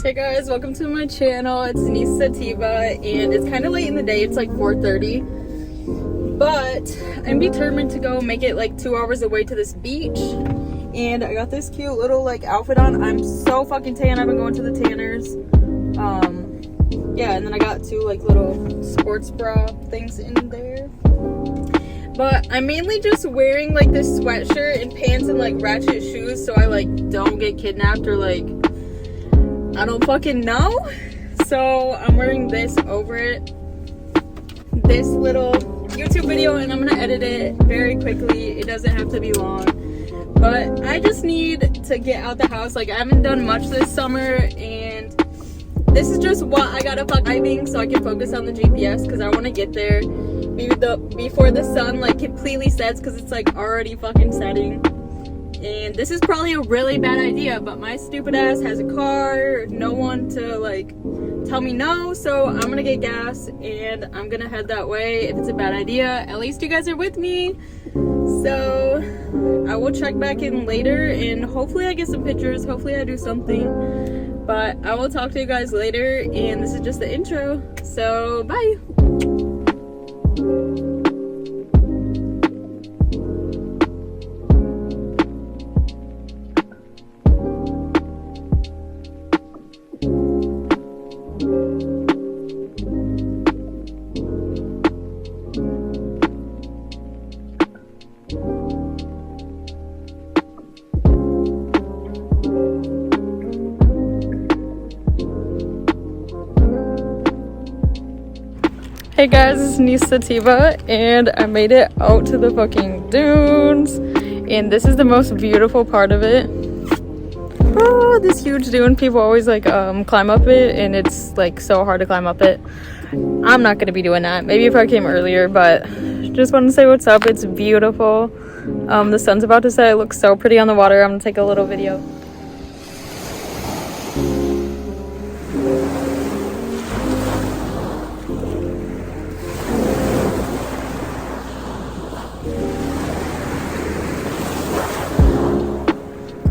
Hey guys, welcome to my channel. It's Denise Sativa and it's kind of late in the day. It's like 4:30, but I'm determined to go make it like 2 hours away to this beach. And I got this cute little like outfit on. I'm so fucking tan. I've been going to the tanners. Yeah, and then I got 2 like little sports bra things in there. But I'm mainly just wearing like this sweatshirt and pants and like ratchet shoes so I like don't get kidnapped or like I don't fucking know. So I'm wearing this over it. This little YouTube video, and I'm gonna edit it very quickly. It doesn't have to be long. But I just need to get out the house. Like I haven't done much this summer and this is just what I gotta fuck driving so I can focus on the GPS because I wanna get there before the sun like completely sets because it's like already fucking setting. And this is probably a really bad idea, but my stupid ass has a car, no one to like tell me no, so I'm gonna get gas and I'm gonna head that way. If it's a bad idea, at least you guys are with me. So I will check back in later and hopefully I get some pictures, hopefully I do something. But I will talk to you guys later, and this is just the intro, so bye. Hey guys, it's Denise Sativa and I made it out to the fucking dunes and this is the most beautiful part of it. Oh, this huge dune. People always like climb up it and it's like so hard to climb up it. I'm not gonna be doing that. Maybe if I came earlier, but just want to say what's up. It's beautiful. The sun's about to set. It looks so pretty on the water. I'm gonna take a little video.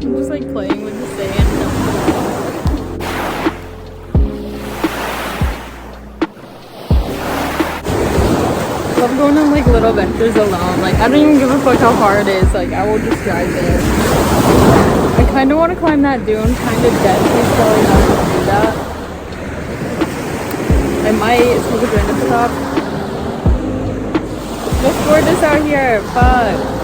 I'm just like playing with the sand. I love going on like little ventures alone. Like I don't even give a fuck how hard it is. Like I will just drive there. I kind of want to climb that dune, kind of deadly, so I'm not gonna do that. I might smoke a joint at the top. It's gorgeous out here. Fuck.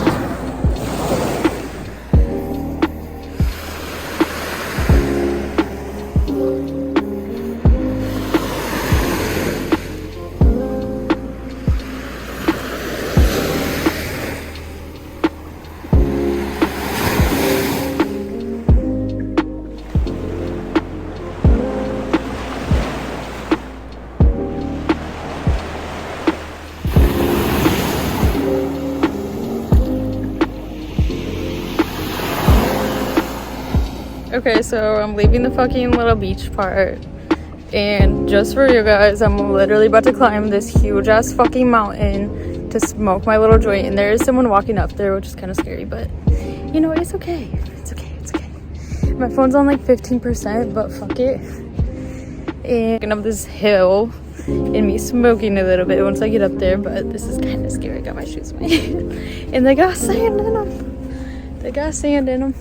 Okay, so I'm leaving the fucking little beach part, and just for you guys, I'm literally about to climb this huge ass fucking mountain to smoke my little joint, and there is someone walking up there, which is kind of scary, but you know, it's okay. It's okay, it's okay. My phone's on like 15%, but fuck it. And up this hill, and me smoking a little bit once I get up there, but this is kind of scary. I got my shoes wet, and they got sand in them. They got sand in them.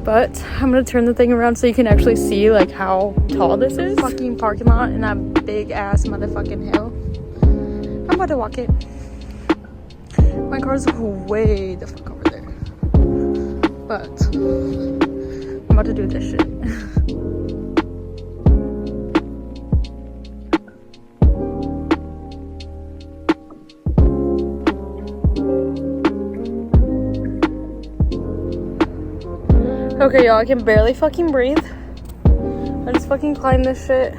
But I'm gonna turn the thing around so you can actually see like how tall this is. Fucking parking lot in that big ass motherfucking hill. I'm about to walk it. My car's way the fuck over there. But I'm about to do this shit. Okay, y'all, I can barely fucking breathe. I just fucking climbed this shit.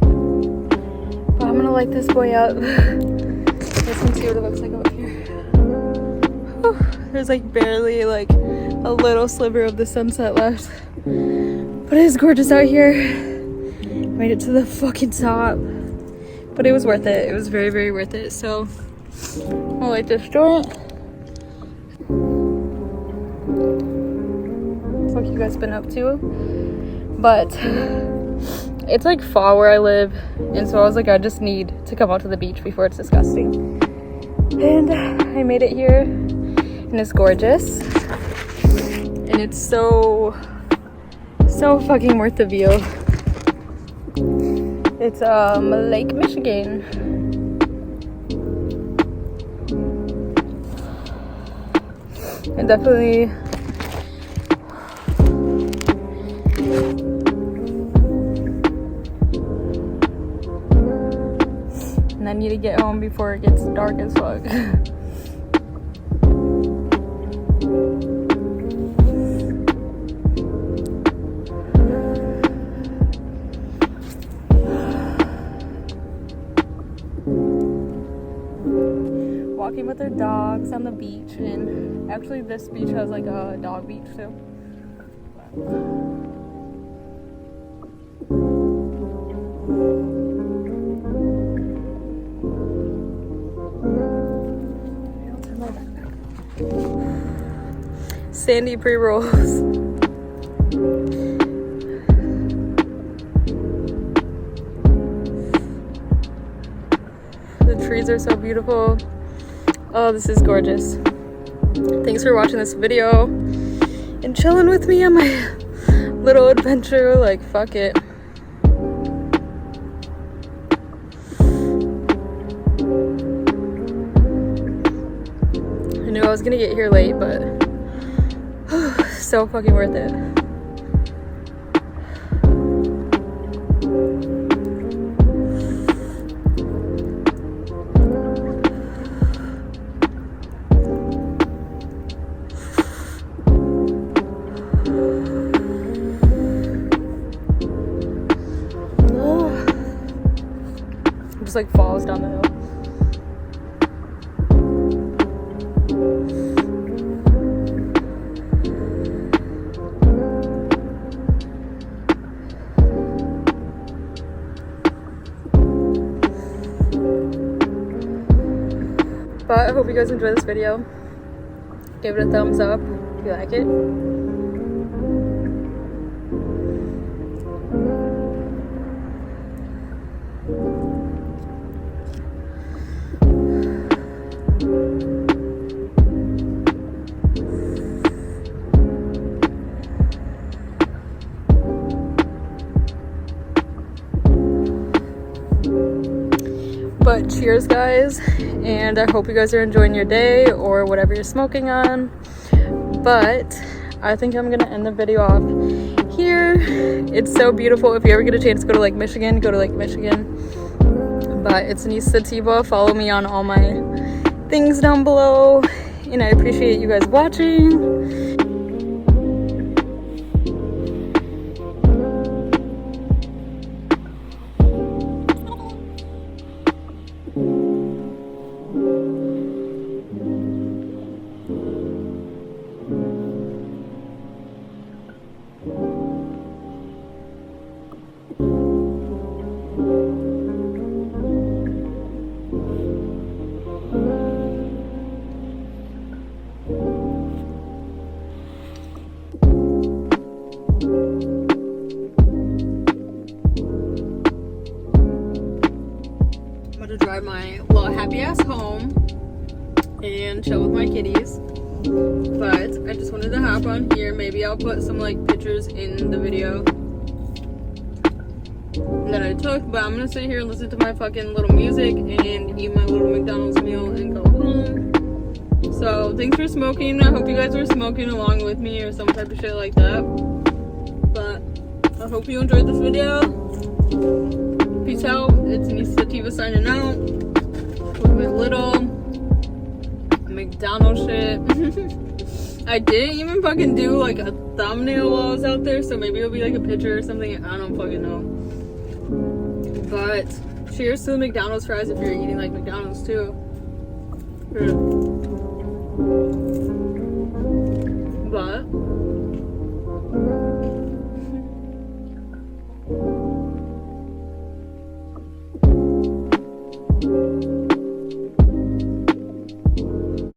But I'm gonna light this boy up. Let's see what it looks like up here. Whew. There's like barely like a little sliver of the sunset left. But it is gorgeous out here. Made it to the fucking top. But it was worth it. It was very, very worth it. So I'll light this joint. What you guys been up to? But it's like fall where I live, and so I was like, I just need to come out to the beach before it's disgusting. And I made it here, and it's gorgeous, and it's so fucking worth the view. It's Lake Michigan. And definitely I need to get home before it gets dark as fuck. Walking with their dogs on the beach, and actually this beach has like a dog beach too. Sandy pre-rolls. The trees are so beautiful. Oh, this is gorgeous. Thanks for watching this video and chilling with me on my little adventure. Like, fuck it. I knew I was gonna get here late, but so fucking worth it. Just like falls down the hill. But I hope you guys enjoy this video. Give it a thumbs up if you like it. But cheers, guys, and I hope you guys are enjoying your day or whatever you're smoking on. But I think I'm gonna end the video off here. It's so beautiful. If you ever get a chance to go to Lake Michigan, go to Lake Michigan. But it's Anissa Sativa. Follow me on all my things down below, and I appreciate you guys watching. To drive my little happy ass home and chill with my kitties, but I just wanted to hop on here. Maybe I'll put some like pictures in the video that I took, but I'm gonna sit here and listen to my fucking little music and eat my little McDonald's meal and go home. So thanks for smoking. I hope you guys were smoking along with me or some type of shit like that, but I hope you enjoyed this video. Peace out. It's Anissa Sativa signing out with my little McDonald's shit. I didn't even fucking do like a thumbnail while I was out there, so maybe it'll be like a picture or something. I don't fucking know. But cheers to the McDonald's fries if you're eating like McDonald's too.